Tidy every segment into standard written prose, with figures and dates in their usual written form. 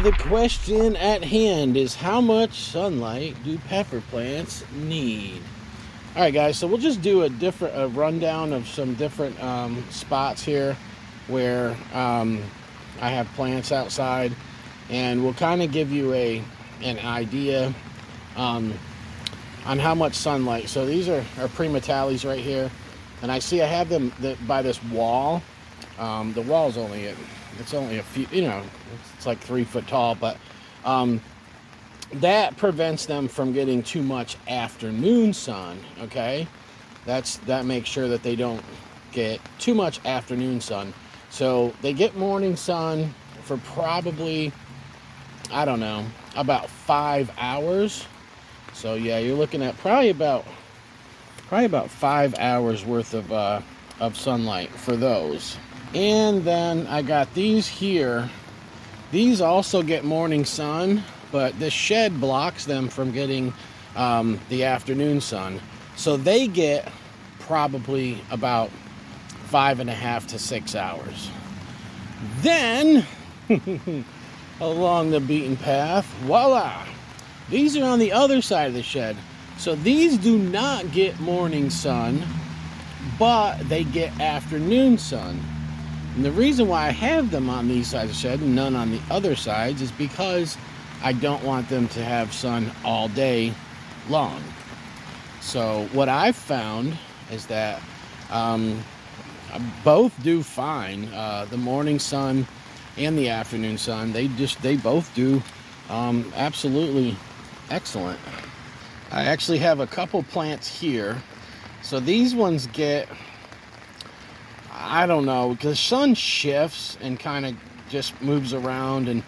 the question at hand is, how much sunlight do pepper plants need? All right, guys, so we'll just do a rundown of some different spots here where I have plants outside, and we'll kind of give you an idea on how much sunlight. So these are Primatales right here, and I have them by this wall. The wall's only a few, it's like 3 foot tall, but that prevents them from getting too much afternoon sun. Okay, that makes sure that they don't get too much afternoon sun. So they get morning sun for probably, I don't know, about 5 hours. So yeah, you're looking at probably about 5 hours worth of sunlight for those. And then I got these here. These also get morning sun, but this shed blocks them from getting the afternoon sun. So they get probably about 5.5 to 6 hours. Then, along the beaten path, voila! These are on the other side of the shed. So these do not get morning sun, but they get afternoon sun. And the reason why I have them on these sides of the shed and none on the other sides is because I don't want them to have sun all day long. So what I've found is that both do fine. The morning sun and the afternoon sun, they both do absolutely excellent. I actually have a couple plants here. So these ones get, I don't know, because sun shifts and kind of just moves around, and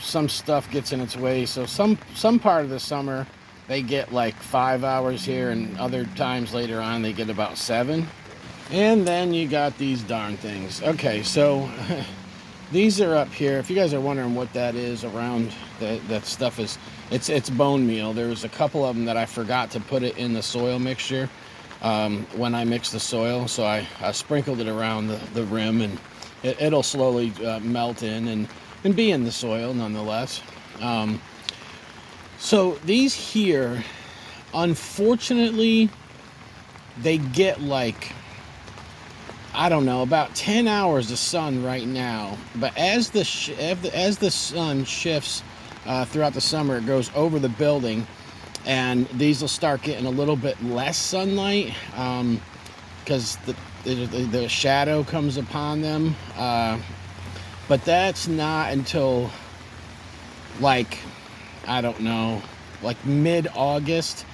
some stuff gets in its way. So some part of the summer they get like 5 hours here, and other times later on they get about 7. And then you got these darn things. Okay, so these are up here. If you guys are wondering what that is around, that stuff is, it's bone meal. There's a couple of them that I forgot to put it in the soil mixture when I mixed the soil, so I sprinkled it around the rim, and it'll slowly melt in and be in the soil nonetheless. So these here, unfortunately, they get like, I don't know, about 10 hours of sun right now. But as the sun shifts throughout the summer, it goes over the building, and these will start getting a little bit less sunlight because the shadow comes upon them. But that's not until, like, I don't know, like mid-August.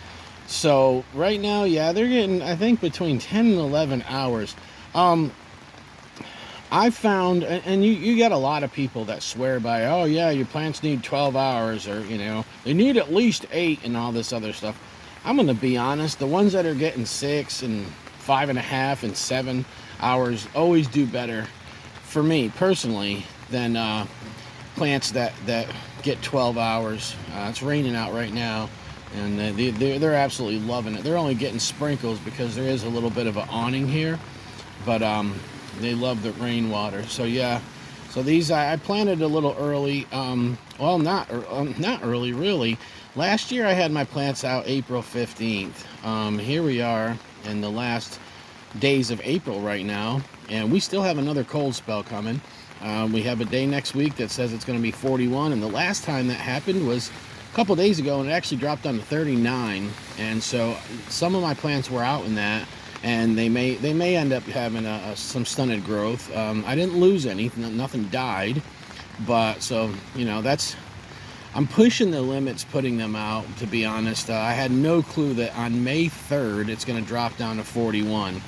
So right now, yeah, they're getting, I think, between 10 and 11 hours. I found, and you got a lot of people that swear by, oh yeah, your plants need 12 hours, or they need at least 8 and all this other stuff. I'm gonna be honest, the ones that are getting 6 and 5.5 and 7 hours always do better for me personally than plants that get 12 hours. It's raining out right now, and they're absolutely loving it. They're only getting sprinkles because there is a little bit of an awning here, but they love the rainwater. So yeah, so these I planted a little early. Well, not early really. Last year I had my plants out April 15th. Here we are in the last days of April right now, and we still have another cold spell coming. We have a day next week that says it's going to be 41, and the last time that happened was a couple days ago, and it actually dropped down to 39. And so some of my plants were out in that, and they may end up having some stunted growth. I didn't lose any, nothing died, but so I'm pushing the limits putting them out, to be honest. I had no clue that on May 3rd it's going to drop down to 41.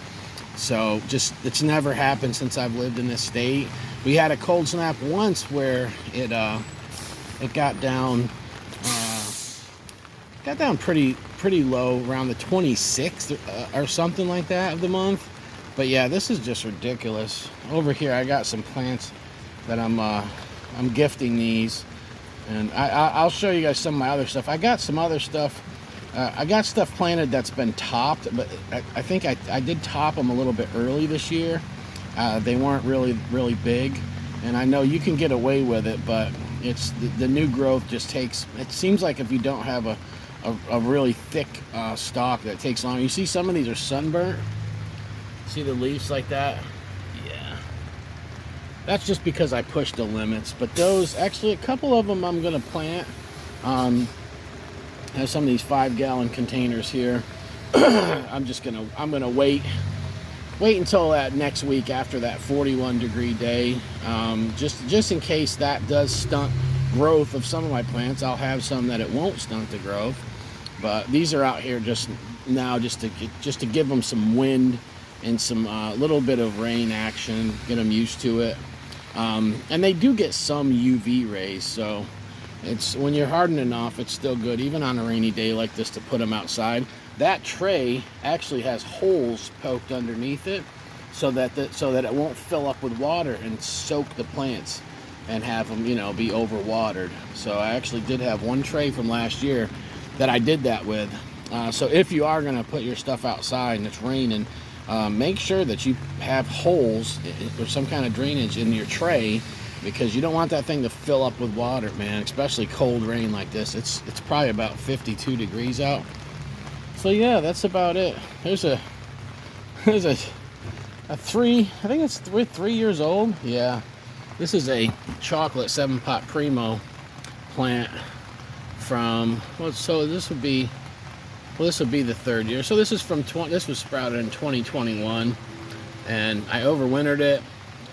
So it's never happened since I've lived in this state. We had a cold snap once where it got down pretty low around the 26th or something like that of the month. But yeah, this is just ridiculous. Over here I got some plants that I'm gifting these, and I'll show you guys some of my other stuff. I got some other stuff. I got stuff planted that's been topped, but I think I did top them a little bit early this year. They weren't really big, and I know you can get away with it, but It's the new growth just takes. It seems like if you don't have a really thick stalk, that takes long. You see some of these are sunburnt. See the leaves like that? Yeah. That's just because I pushed the limits. But those, actually, a couple of them I'm gonna plant. I have some of these 5-gallon containers here. I'm gonna wait until that next week after that 41-degree day, just in case that does stunt growth of some of my plants. I'll have some that it won't stunt the growth, but these are out here just now, just to give them some wind and some little bit of rain action, get them used to it. And they do get some UV rays, so it's, when you're hardening off, it's still good, even on a rainy day like this, to put them outside. That tray actually has holes poked underneath it, so that it won't fill up with water and soak the plants and have them, be overwatered. So I actually did have one tray from last year that I did that with. So if you are going to put your stuff outside and it's raining, make sure that you have holes or some kind of drainage in your tray, because you don't want that thing to fill up with water, man, especially cold rain like this. It's probably about 52 degrees out. So yeah, that's about it. There's a three, I think it's 3 years old. Yeah, this is a chocolate 7-pot Primo plant from, so this would be the 3rd year. So this is this was sprouted in 2021, and I overwintered it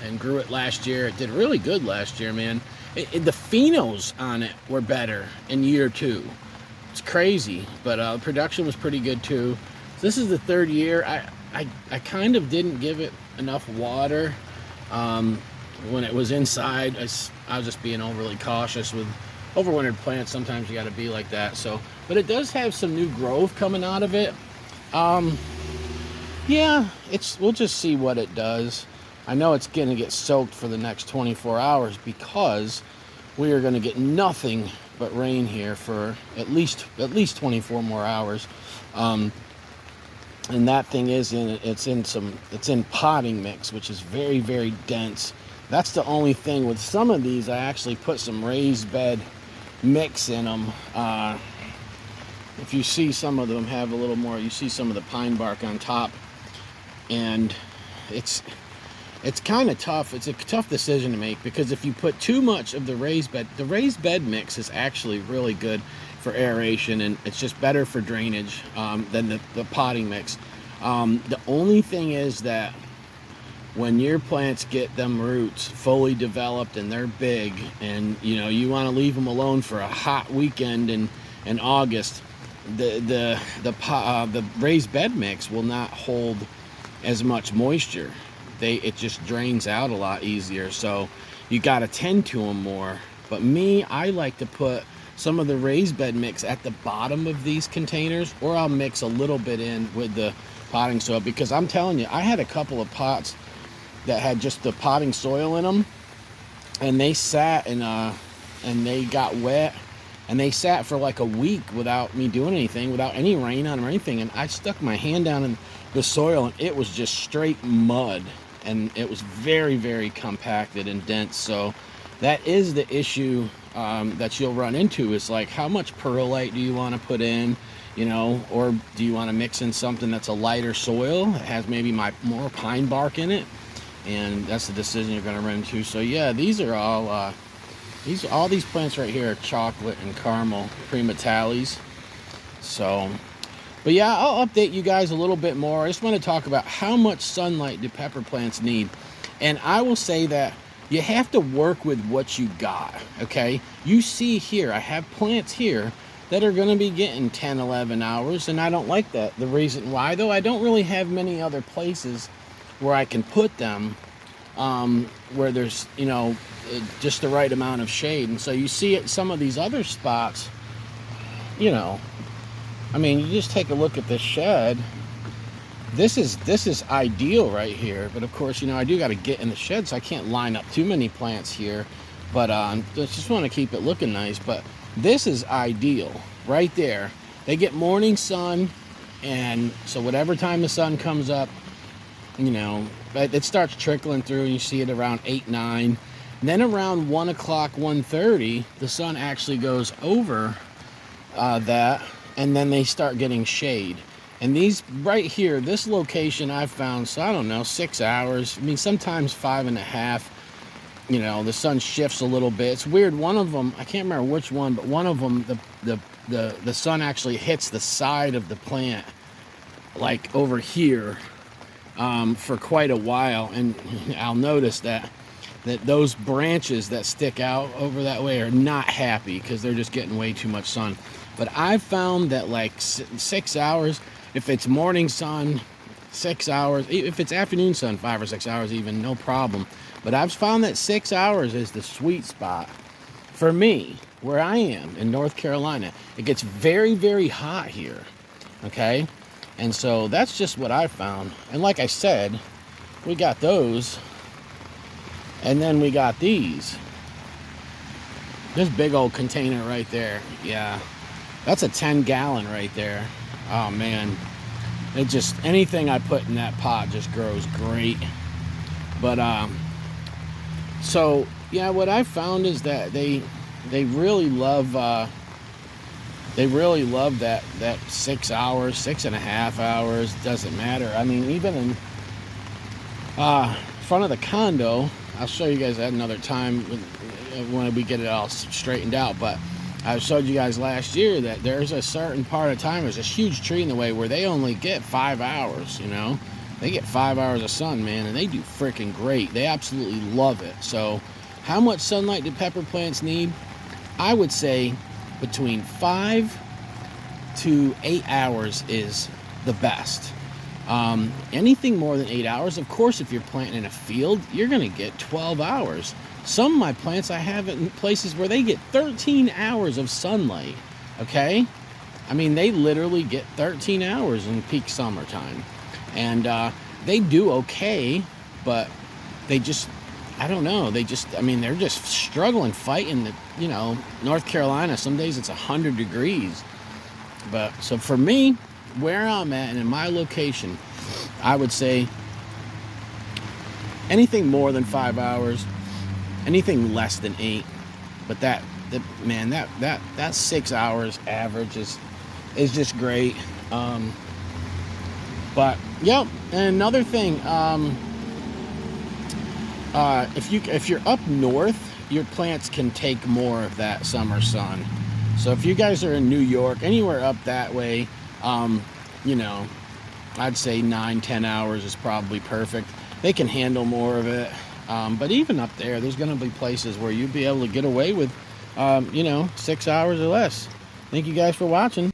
and grew it last year. It did really good last year, man. The phenos on it were better in year 2. It's crazy, but production was pretty good too. So this is the 3rd year. I kind of didn't give it enough water when it was inside. I was just being overly cautious with overwintered plants. Sometimes you got to be like that. So, but it does have some new growth coming out of it. Yeah, we'll just see what it does. I know it's going to get soaked for the next 24 hours because we are going to get nothing but rain here for at least 24 more hours. And that thing is it's in potting mix, which is very, very dense. That's the only thing. With some of these, I actually put some raised bed mix in them. If you see, some of them have a little more, you see some of the pine bark on top, and it's kind of tough. It's a tough decision to make, because if you put too much of the raised bed mix is actually really good for aeration, and it's just better for drainage than the potting mix. The only thing is that when your plants get them roots fully developed and they're big, and you want to leave them alone for a hot weekend in August, the raised bed mix will not hold as much moisture. It just drains out a lot easier, so you got to tend to them more. But me, I like to put some of the raised bed mix at the bottom of these containers, or I'll mix a little bit in with the potting soil, because I'm telling you, I had a couple of pots that had just the potting soil in them, and they sat and they got wet, and they sat for like a week without me doing anything, without any rain on them or anything. And I stuck my hand down in the soil, and it was just straight mud, and it was very, very compacted and dense. So that is the issue that you'll run into, is like, how much perlite do you want to put in, or do you want to mix in something that's a lighter soil that has maybe more pine bark in it? And that's the decision you're going to run into. So yeah, these are all these plants right here are chocolate and caramel Primatalis. So, but yeah, I'll update you guys a little bit more. I just want to talk about how much sunlight do pepper plants need. And I will say that you have to work with what you got, okay? You see here, I have plants here that are going to be getting 10, 11 hours, and I don't like that. The reason why, though, I don't really have many other places where I can put them where there's, just the right amount of shade. And so you see at some of these other spots, I mean, you just take a look at this shed. This is ideal right here, but of course, I do got to get in the shed, so I can't line up too many plants here. But just want to keep it looking nice. But this is ideal right there. They get morning sun, and so whatever time the sun comes up, it starts trickling through, and you see it around 8, 9. Then around 1 o'clock, 1:30, the sun actually goes over that, and then they start getting shade. And these right here, this location I've found, so I don't know, 6 hours. I mean, sometimes 5.5. You know, the sun shifts a little bit. It's weird. One of them, I can't remember which one, but one of them, the sun actually hits the side of the plant, like over here, for quite a while. And I'll notice that those branches that stick out over that way are not happy because they're just getting way too much sun. But I've found that like 6 hours, if it's morning sun, 6 hours, if it's afternoon sun, 5 or 6 hours even, no problem. But I've found that 6 hours is the sweet spot for me, where I am in North Carolina. It gets very, very hot here, okay? And so that's just what I found. And like I said, we got those, and then we got these. This big old container right there, yeah. That's a 10-gallon right there. Oh man, it just, anything I put in that pot just grows great. But so yeah, what I found is that they really love that 6 hours, 6.5 hours, doesn't matter. I mean, even in front of the condo, I'll show you guys at another time when we get it all straightened out, but I showed you guys last year that there's a certain part of time, there's a huge tree in the way where they only get 5 hours, you know? They get 5 hours of sun, man, and they do freaking great. They absolutely love it. So how much sunlight do pepper plants need? I would say between 5 to 8 hours is the best. Anything more than 8 hours, of course, if you're planting in a field, you're going to get 12 hours. Some of my plants, I have it in places where they get 13 hours of sunlight, okay? I mean, they literally get 13 hours in peak summertime. And they do okay, but they just, I don't know, I mean, they're just struggling, fighting the, you know, North Carolina, some days it's 100 degrees. But, so for me, where I'm at and in my location, I would say anything more than 5 hours, anything less than 8, but that 6 hours average is just great. But yep, and another thing, if you're up north, your plants can take more of that summer sun. So if you guys are in New York, anywhere up that way, you know, I'd say 9-10 hours is probably perfect. They can handle more of it. But even up there, there's going to be places where you'd be able to get away with, you know, 6 hours or less. Thank you guys for watching.